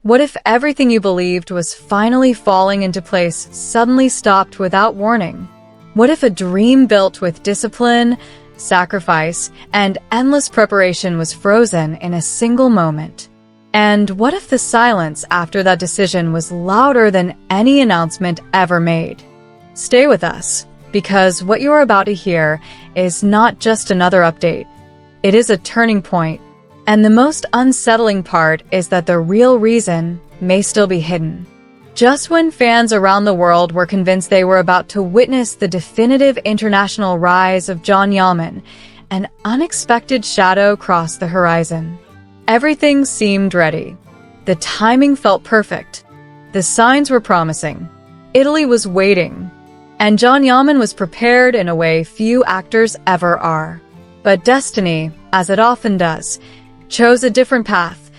What if everything you believed was finally falling into place suddenly stopped without warning? What if a dream built with discipline, sacrifice, and endless preparation was frozen in a single moment? And what if the silence after that decision was louder than any announcement ever made? Stay with us, because what you are about to hear is not just another update. It is a turning point, and the most unsettling part is that the real reason may still be hidden. Just when fans around the world were convinced they were about to witness the definitive international rise of Yaman, an unexpected shadow crossed the horizon. Everything seemed ready. The timing felt perfect. The signs were promising. Italy was waiting. And Yaman was prepared in a way few actors ever are. But destiny, as it often does, chose a different path,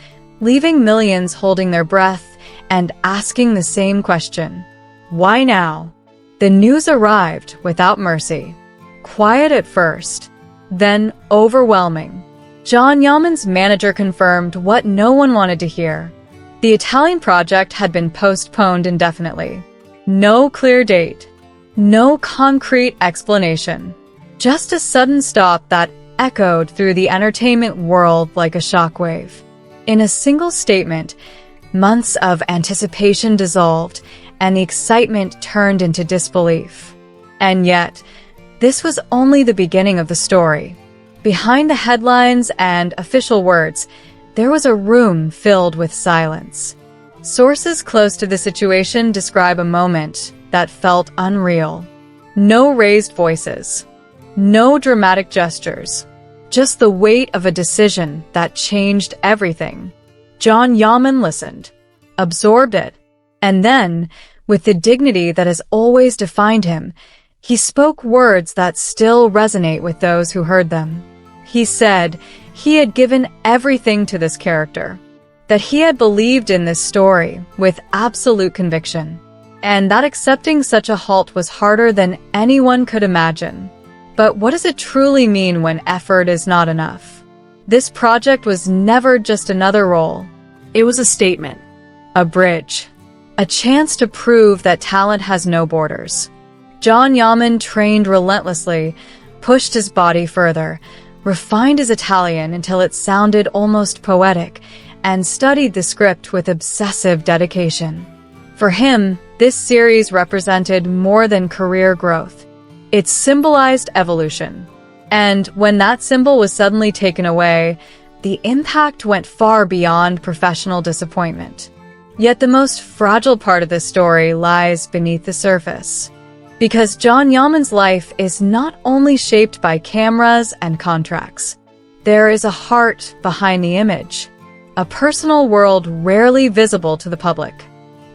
leaving millions holding their breath and asking the same question. Why now? The news arrived without mercy. Quiet at first, then overwhelming. Yaman's manager confirmed what no one wanted to hear. The Italian project had been postponed indefinitely. No clear date. No concrete explanation. Just a sudden stop that echoed through the entertainment world like a shockwave. In a single statement, months of anticipation dissolved, and the excitement turned into disbelief. And yet, this was only the beginning of the story. Behind the headlines and official words, there was a room filled with silence. Sources close to the situation describe a moment that felt unreal. No raised voices. No dramatic gestures. Just the weight of a decision that changed everything. Yaman listened, absorbed it, and then, with the dignity that has always defined him, he spoke words that still resonate with those who heard them. He said he had given everything to this character, that he had believed in this story with absolute conviction, and that accepting such a halt was harder than anyone could imagine. But what does it truly mean when effort is not enough? This project was never just another role. It was a statement, a bridge, a chance to prove that talent has no borders. Yaman trained relentlessly, pushed his body further, refined his Italian until it sounded almost poetic, and studied the script with obsessive dedication. For him, this series represented more than career growth. It symbolized evolution. And when that symbol was suddenly taken away, the impact went far beyond professional disappointment. Yet the most fragile part of this story lies beneath the surface. Because Yaman's life is not only shaped by cameras and contracts. There is a heart behind the image, a personal world rarely visible to the public.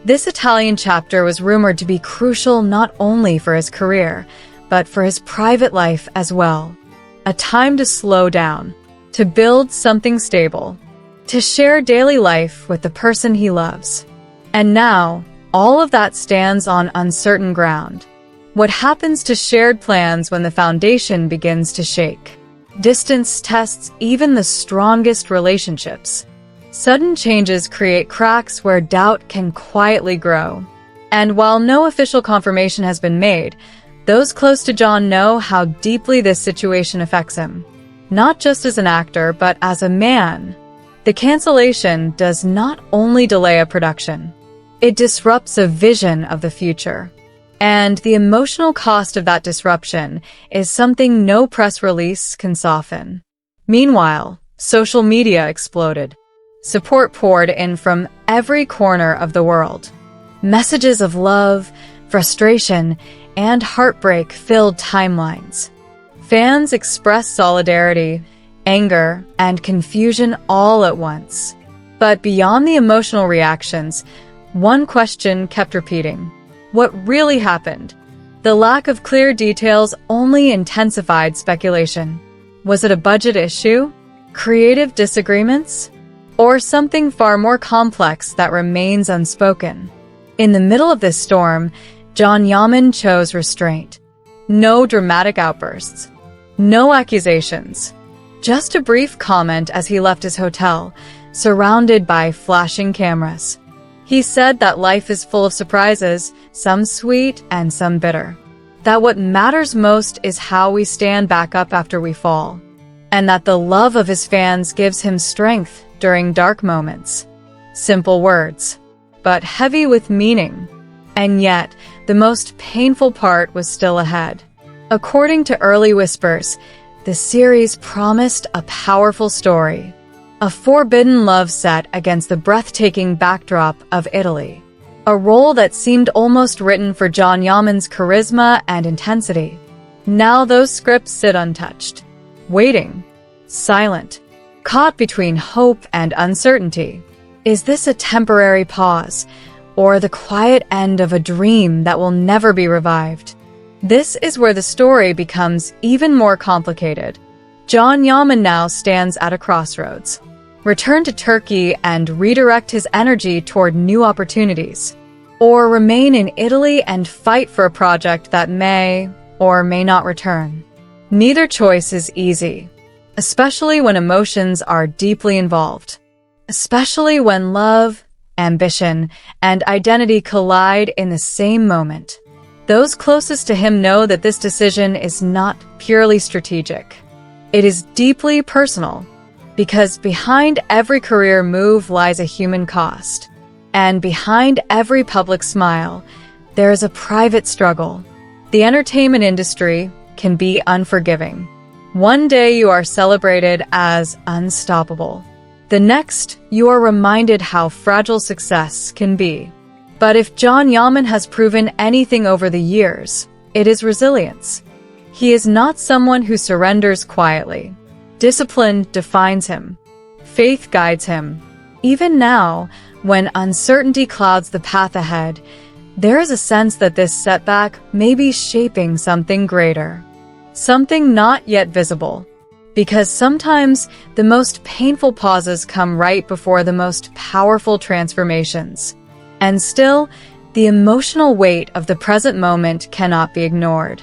This Italian chapter was rumored to be crucial not only for his career, but for his private life as well. A time to slow down, to build something stable, to share daily life with the person he loves. And now, all of that stands on uncertain ground. What happens to shared plans when the foundation begins to shake? Distance tests even the strongest relationships. Sudden changes create cracks where doubt can quietly grow. And while no official confirmation has been made, those close to John know how deeply this situation affects him. Not just as an actor, but as a man. The cancellation does not only delay a production, it disrupts a vision of the future. And the emotional cost of that disruption is something no press release can soften. Meanwhile, social media exploded. Support poured in from every corner of the world. Messages of love, frustration, and heartbreak filled timelines. Fans expressed solidarity, anger, and confusion all at once. But beyond the emotional reactions, one question kept repeating. What really happened? The lack of clear details only intensified speculation. Was it a budget issue? Creative disagreements? Or something far more complex that remains unspoken? In the middle of this storm, Yaman chose restraint. No dramatic outbursts. No accusations. Just a brief comment as he left his hotel, surrounded by flashing cameras. He said that life is full of surprises, some sweet and some bitter. That what matters most is how we stand back up after we fall. And that the love of his fans gives him strength during dark moments. Simple words, but heavy with meaning. And yet, the most painful part was still ahead. According to early whispers, the series promised a powerful story. A forbidden love set against the breathtaking backdrop of Italy. A role that seemed almost written for John Yamen's charisma and intensity. Now those scripts sit untouched. Waiting. Silent. Caught between hope and uncertainty. Is this a temporary pause, or the quiet end of a dream that will never be revived? This is where the story becomes even more complicated. John Yaman now stands at a crossroads. Return to Turkey and redirect his energy toward new opportunities. Or remain in Italy and fight for a project that may or may not return. Neither choice is easy, especially when emotions are deeply involved. Especially when love, ambition, and identity collide in the same moment. Those closest to him know that this decision is not purely strategic. It is deeply personal, because behind every career move lies a human cost. And behind every public smile, there is a private struggle. The entertainment industry can be unforgiving. One day you are celebrated as unstoppable. The next, you are reminded how fragile success can be. But if John Yaman has proven anything over the years, it is resilience. He is not someone who surrenders quietly. Discipline defines him. Faith guides him. Even now, when uncertainty clouds the path ahead, there is a sense that this setback may be shaping something greater. Something not yet visible. Because sometimes the most painful pauses come right before the most powerful transformations. And still, the emotional weight of the present moment cannot be ignored.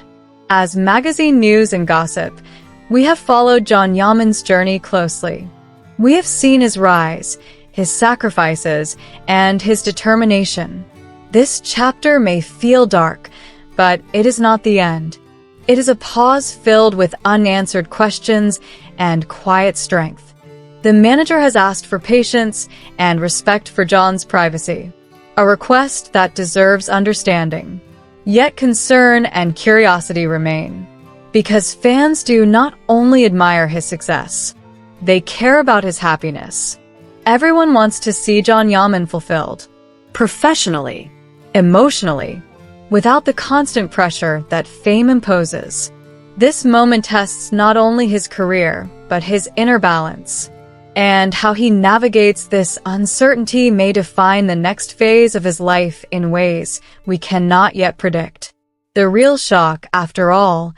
As magazine news and gossip, we have followed John Yaman's journey closely. We have seen his rise, his sacrifices, and his determination. This chapter may feel dark, but it is not the end. It is a pause filled with unanswered questions and quiet strength. The manager has asked for patience and respect for John's privacy, a request that deserves understanding. Yet concern and curiosity remain, because fans do not only admire his success, they care about his happiness. Everyone wants to see John Yaman fulfilled, professionally, emotionally, without the constant pressure that fame imposes. This moment tests not only his career, but his inner balance. And how he navigates this uncertainty may define the next phase of his life in ways we cannot yet predict. The real shock, after all,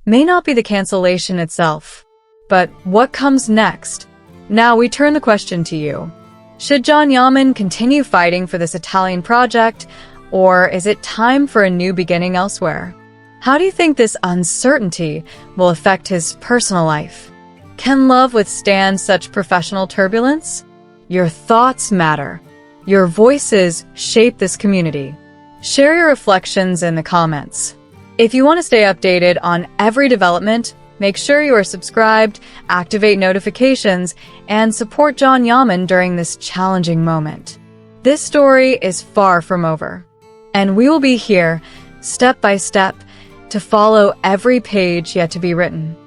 may not be the cancellation itself, but what comes next. Now we turn the question to you. Should John Yaman continue fighting for this Italian project, or is it time for a new beginning elsewhere? How do you think this uncertainty will affect his personal life? Can love withstand such professional turbulence? Your thoughts matter. Your voices shape this community. Share your reflections in the comments. If you want to stay updated on every development, make sure you are subscribed, activate notifications, and support John Yaman during this challenging moment. This story is far from over. And we will be here, step by step, to follow every page yet to be written.